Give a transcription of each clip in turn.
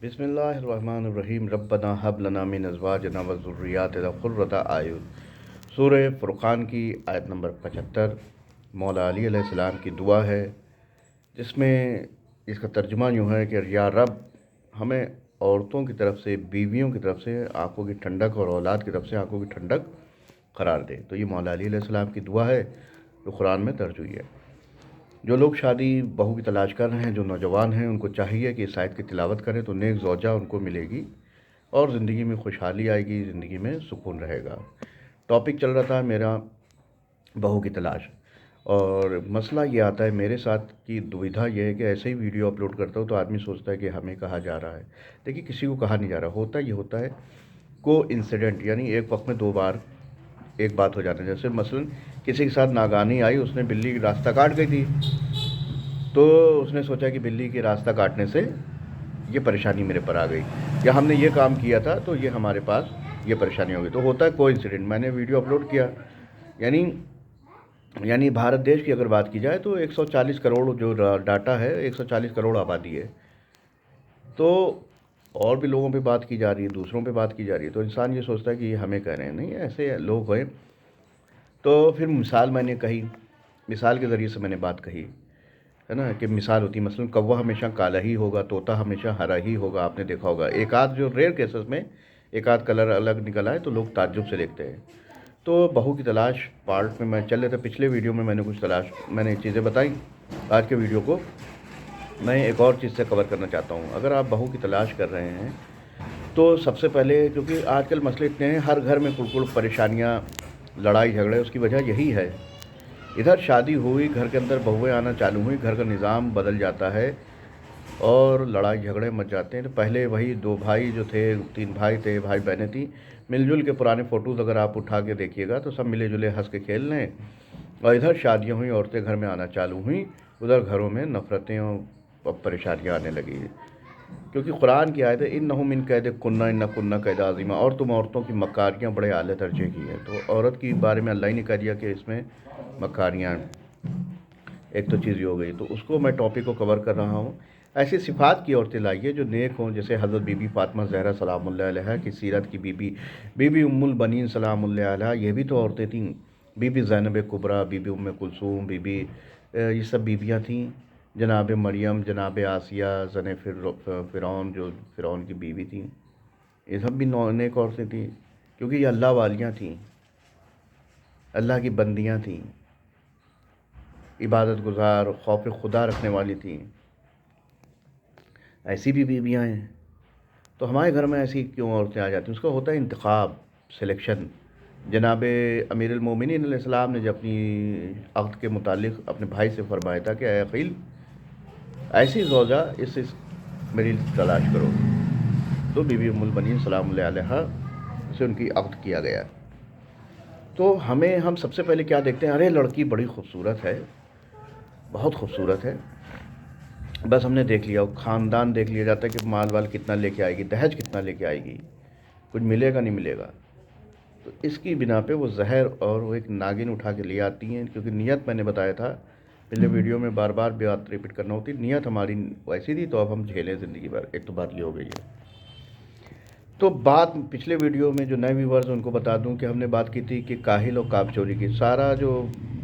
बिस्मिल्लाहिर्रहमानिर्रहीम रब्बना हब लना मिन अज़वाजना व ज़ुर्रिय्यातिना क़ुर्रता आयुन। सूरह फ़ुरक़ान की आयत नंबर 75 मौला अली अलैहिस्सलाम की दुआ है, जिसमें इसका तर्जुमा यूँ है कि या रब, हमें औरतों की तरफ से, बीवियों की तरफ से आँखों की ठंडक और औलाद की तरफ से आँखों की ठंडक करार दे। तो ये मौला अली अलैहिस्सलाम की दुआ है जो कुरान में दर्ज हुई है। जो लोग शादी बहू की तलाश कर रहे हैं, जो नौजवान हैं, उनको चाहिए कि इस आयत की तिलावत करें तो नेक ज़ौजा उनको मिलेगी और ज़िंदगी में खुशहाली आएगी, ज़िंदगी में सुकून रहेगा। टॉपिक चल रहा था मेरा बहू की तलाश, और मसला ये आता है मेरे साथ की दुविधा ये है कि ऐसे ही वीडियो अपलोड करता हूँ तो आदमी सोचता है कि हमें कहा जा रहा है। देखिए, किसी को कहा नहीं जा रहा। होता है को इंसिडेंट, यानी एक वक्त में दो बार एक बात हो जाता है। जैसे मसलन किसी के साथ नागानी आई, उसने बिल्ली रास्ता काट गई थी, तो उसने सोचा कि बिल्ली के रास्ता काटने से ये परेशानी मेरे पर आ गई, या हमने ये काम किया था तो ये हमारे पास ये परेशानी हो गई। तो होता है कोइंसिडेंट। मैंने वीडियो अपलोड किया, यानी यानी भारत देश की अगर बात की जाए तो 140 करोड़ जो डाटा है, 140 करोड़ आबादी है। तो और भी लोगों पे बात की जा रही है, दूसरों पे बात की जा रही है, तो इंसान ये सोचता है कि ये हमें कह रहे हैं। नहीं, ऐसे लोग हैं। तो फिर मिसाल मैंने कही, मिसाल के ज़रिए से मैंने बात कही, है ना, कि मिसाल होती है मसलन कौवा हमेशा काला ही होगा, तोता हमेशा हरा ही होगा। आपने देखा होगा, एक आध जो रेयर केसेस में एक आध कलर अलग निकल आए तो लोग ताज्जुब से देखते हैं। तो बहू की तलाश पार्ट में मैं चल रहे थे। पिछले वीडियो में मैंने चीज़ें बताई। आज के वीडियो को मैं एक और चीज़ से कवर करना चाहता हूँ। अगर आप बहू की तलाश कर रहे हैं तो सबसे पहले, क्योंकि आजकल मसले इतने हैं, हर घर में कुल परेशानियाँ, लड़ाई झगड़े, उसकी वजह यही है। इधर शादी हुई, घर के अंदर बहुएं आना चालू हुई, घर का निज़ाम बदल जाता है और लड़ाई झगड़े मच जाते हैं। तो पहले वही दो भाई जो थे, तीन भाई थे, भाई बहनें थी, मिलजुल के पुराने फ़ोटोज़ अगर आप उठा के देखिएगा तो सब मिले जुले हंस के खेल रहे हैं। और इधर शादियाँ हुई, औरतें घर में आना चालू हुई, उधर घरों में नफ़रतें और परेशानियाँ आने लगी। क्योंकि कुरान की आयत है, इन्नहुम मिन कैद कुन्ना इन्ना कुन्ना कैद आज़िमा, और तुम औरतों की मकारियाँ बड़े आले दर्जे की हैं। तो औरत के बारे में अल्लाह ही ने कह दिया कि इसमें मकारियाँ, एक तो चीज़ ये हो गई। तो उसको मैं टॉपिक को कवर कर रहा हूँ। ऐसी सिफ़ात की औरतें लाइए जो नेक हों, जैसे हज़रत बीबी फ़ातिमा ज़हरा सलामुल्लाह अलैहा की सीरत की बीबी, बीबी उम्मुल बनीन सलामुल्लाह अलैहा, ये भी तो औरतें थीं। बीबी ज़ैनब कुबरा, बीबी उम्मे कुलसूम, बीबी, ये सब बीबियाँ थीं। जनाब मरियम, जनाब आसिया, ज़ने फ़िरौन, जो फ़िरौन की बीवी थीं, ये सब भी नेक औरतें थीं, क्योंकि ये अल्लाह वालियाँ थीं, अल्लाह की बंदियाँ थीं, इबादत गुज़ार, खौफ खुदा रखने वाली थीं। ऐसी भी बीवियाँ हैं। तो हमारे घर में ऐसी क्यों औरतें आ जाती हैं? उसका होता है इंतखाब, सिलेक्शन। जनाब अमीरुल मोमिनीन अलैहिस्सलाम ने जब अपनी अक़्द के मुतालिक अपने भाई से फरमाया था कि ऐ अक़ील, ऐसी ज़ौजा इस मेरी तलाश करो। तो बीबी उम्मुल बनीन सलामुल्लाह अलैहा से उनकी अक़्द किया गया। तो हम सबसे पहले क्या देखते हैं? अरे लड़की बड़ी खूबसूरत है, बहुत खूबसूरत है, बस हमने देख लिया। ख़ानदान देख लिया जाता है कि माल वाल कितना लेके आएगी, दहेज कितना लेके आएगी, कुछ मिलेगा नहीं मिलेगा। तो इसकी बिना पे वो जहर और वो एक नागिन उठा के ले आती हैं। क्योंकि नियत मैंने बताया था पिछले वीडियो में, बार बार बात रिपीट करना होती, नियत हमारी वैसी थी, तो अब हम झेलें ज़िंदगी भर। एक तो बात ये हो गई है। तो बात पिछले वीडियो में जो नए व्यूवर्स उनको बता दूं कि हमने बात की थी कि काहिल और काबचोरी की। सारा जो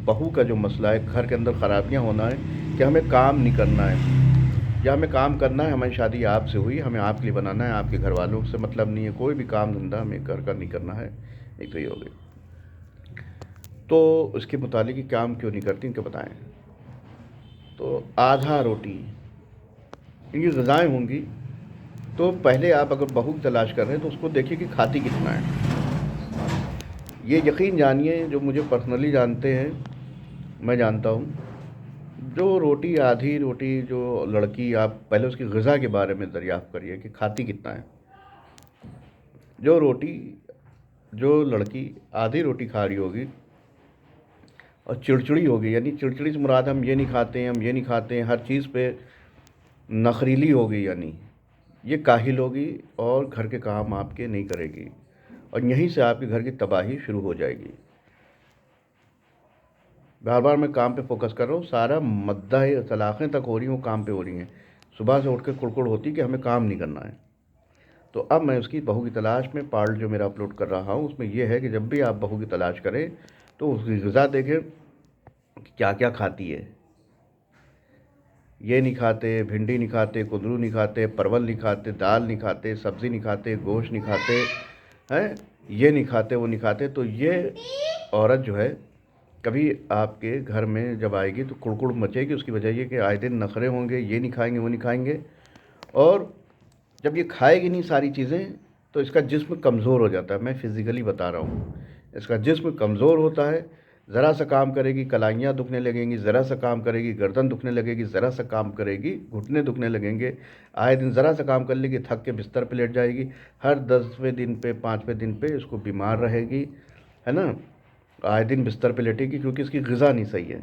बहू का जो मसला है, घर के अंदर ख़राबियाँ होना है कि हमें काम नहीं करना है, या हमें काम करना है, हमारी शादी आपसे हुई, हमें आपके लिए बनाना है, आपके घर वालों से मतलब नहीं है, कोई भी काम धंधा हमें घर का नहीं करना है। एक तो ये हो गई। तो उसके मुतालिक ही काम क्यों नहीं करती, इनके बताएं। तो आधा रोटी, इनकी ग़िज़ाएँ होंगी। तो पहले आप अगर बहू की तलाश कर रहे हैं तो उसको देखिए कि खाती कितना है। ये यकीन जानिए, जो मुझे पर्सनली जानते हैं, मैं जानता हूँ, जो रोटी, आधी रोटी जो लड़की, आप पहले उसकी ग़िज़ा के बारे में दरियाफ़्त करिए कि खाती कितना है। जो रोटी, जो लड़की आधी रोटी खा रही होगी और चिड़चिड़ी होगी, यानी चिड़चिड़ी से मुराद हम ये नहीं खाते हैं, हम ये नहीं खाते हैं, हर चीज़ पे नखरीली होगी, यानी ये काहिल होगी और घर के काम आपके नहीं करेगी, और यहीं से आपके घर की तबाही शुरू हो जाएगी। बार बार मैं काम पे फोकस कर रहा हूँ। सारा मद्दा तलाक़ें तक हो रही हैं, वो काम पे हो रही हैं। सुबह से उठ के कुड़कुड़ होती कि हमें काम नहीं करना है। तो अब मैं उसकी बहू की तलाश में पार्ट जो मेरा अपलोड कर रहा हूँ उसमें ये है कि जब भी आप बहू की तलाश करें तो उसकी ग़िज़ा देखें कि क्या क्या खाती है। ये नहीं खाते, भिंडी नहीं खाते, कुंदरू नहीं खाते, परवल नहीं खाते, दाल नहीं खाते, सब्ज़ी नहीं खाते, गोश्त नहीं खाते हैं, ये नहीं खाते, वो नहीं खाते। तो ये औरत जो है कभी आपके घर में जब आएगी तो कुड़कुड़ मचेगी। उसकी वजह ये कि आए दिन नखरे होंगे, ये नहीं खाएंगे, वो नहीं खाएंगे। और जब ये खाएगी नहीं सारी चीज़ें तो इसका जिस्म कमज़ोर हो जाता है। मैं फ़िज़िकली बता रहा हूँ, इसका जिस्म कमज़ोर होता है। ज़रा सा काम करेगी कलाइयाँ दुखने लगेंगी, ज़रा सा काम करेगी गर्दन दुखने लगेगी, ज़रा सा काम करेगी घुटने दुखने लगेंगे। आए दिन ज़रा सा काम कर लेगी थक के बिस्तर पे लेट जाएगी। हर 10वें दिन पे 5वें दिन पे इसको बीमार रहेगी, है ना। आए दिन बिस्तर पे लेटेगी क्योंकि इसकी ग़िज़ा नहीं सही है।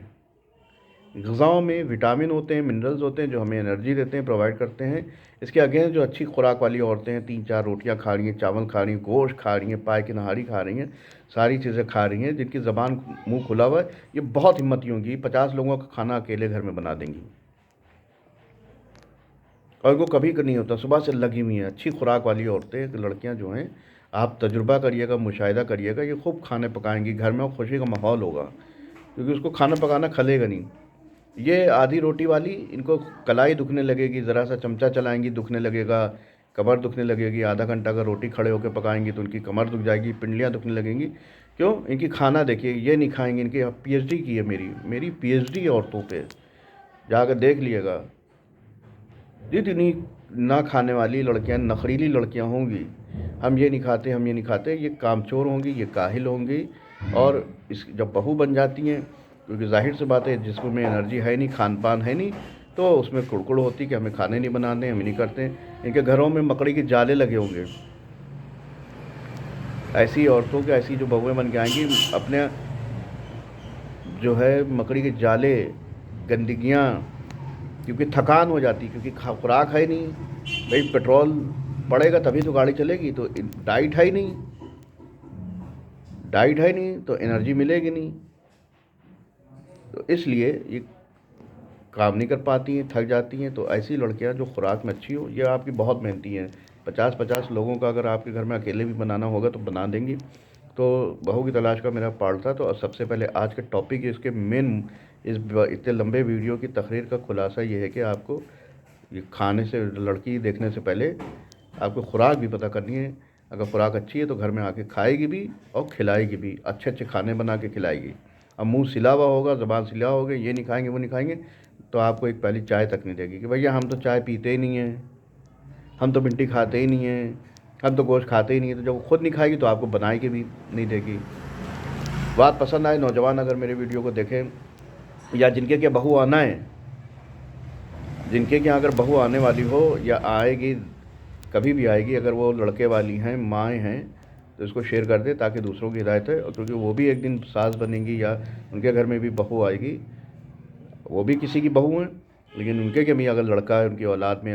ग़िज़ाओं में विटामिन होते हैं, मिनरल्स होते हैं जो हमें एनर्जी देते हैं, प्रोवाइड करते हैं। इसके अगेंस्ट जो अच्छी खुराक वाली औरतें हैं, 3-4 रोटियां खा रही हैं, चावल खा रही हैं, गोश्त खा रही हैं, पाए की नहारी खा रही हैं, सारी चीज़ें खा रही हैं, जिनकी ज़बान मुँह खुला हुआ है, ये बहुत हिम्मती होंगी, 50 लोगों का खाना अकेले घर में बना देंगी। और इनको कभी नहीं होता, सुबह से लगी हुई हैं। अच्छी खुराक वाली औरतें, लड़कियाँ जो हैं, आप तजुर्बा करिएगा, मुशाहिदा करिएगा, ये खूब खाने पकाएंगी, घर में खुशी का माहौल होगा क्योंकि उसको खाना पकाना खलेगा नहीं। ये आधी रोटी वाली, इनको कलाई दुखने लगेगी, ज़रा सा चमचा चलाएंगी दुखने लगेगा, कमर दुखने लगेगी। आधा घंटा अगर रोटी खड़े होकर पकाएंगी तो उनकी कमर दुख जाएगी, पिंडलियाँ दुखने लगेंगी। क्यों? इनकी खाना देखिए, ये नहीं खाएंगी। इनकी पीएचडी की है, मेरी पीएचडी है औरतों पे, जाकर देख लिएगा। जितनी ना खाने वाली लड़कियां, नखरीली लड़कियां होंगी, हम ये नहीं खाते, हम ये नहीं खाते, ये कामचोर होंगी, ये काहिल होंगी। और इस जब बहू बन जाती हैं, क्योंकि जाहिर सी बात है जिसमें एनर्जी है नहीं, खान पान है नहीं, तो उसमें कुड़कुड़ होती कि हमें खाने नहीं बनाने, हम नहीं करते। इनके घरों में मकड़ी के जाले लगे होंगे। ऐसी औरतों के, ऐसी जो बहुएं बन के आएंगी, अपने जो है मकड़ी के जाले, गंदगियाँ, क्योंकि थकान हो जाती, क्योंकि खुराक है नहीं। भाई पेट्रोल पड़ेगा तभी तो गाड़ी चलेगी, तो डाइट है ही नहीं, डाइट है नहीं तो एनर्जी मिलेगी नहीं। तो इसलिए ये काम नहीं कर पाती हैं, थक जाती हैं। तो ऐसी लड़कियां जो खुराक में अच्छी हो, ये आपकी बहुत मेहनती हैं। 50-50 लोगों का अगर आपके घर में अकेले भी बनाना होगा तो बना देंगी। तो बहू की तलाश का मेरा पार्ट था। तो सबसे पहले आज के टॉपिक, इसके मेन, इस इतने लंबे वीडियो की तकरीर का खुलासा ये है कि आपको ये खाने से, लड़की देखने से पहले आपको खुराक भी पता करनी है। अगर खुराक अच्छी है तो घर में आके खाएगी भी और खिलाएगी भी, अच्छे अच्छे खाने बना के खिलाएगी। अब मुंह सिला हुआ होगा, ज़बान सिला होगा, ये नहीं खाएंगे, वो नहीं खाएंगे, तो आपको एक पहली चाय तक नहीं देगी कि भैया हम तो चाय पीते ही नहीं हैं, हम तो भिंडी खाते ही नहीं हैं, हम तो गोश्त खाते ही नहीं है। तो जब वो खुद नहीं खाएगी तो आपको बनाई के भी नहीं देगी। बात पसंद आए, नौजवान अगर मेरे वीडियो को देखें, या जिनके क्या बहू आना है, जिनके क्या अगर बहू आने वाली हो या आएगी, कभी भी आएगी, अगर वो लड़के वाली हैं, माएँ हैं, तो इसको शेयर कर दे ताकि दूसरों की हिदायत है। क्योंकि वो भी एक दिन सास बनेंगी या उनके घर में भी बहू आएगी, वो भी किसी की बहू हैं, लेकिन उनके क्या भी अगर लड़का है, उनकी औलाद में,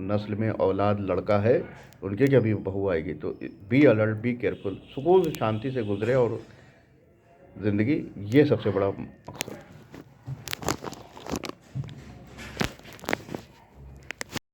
नस्ल में औलाद लड़का है, उनके क्या भी बहू आएगी। तो बी अलर्ट, बी केयरफुल, सुकून से शांति से गुजरे और ज़िंदगी, ये सबसे बड़ा मकसद।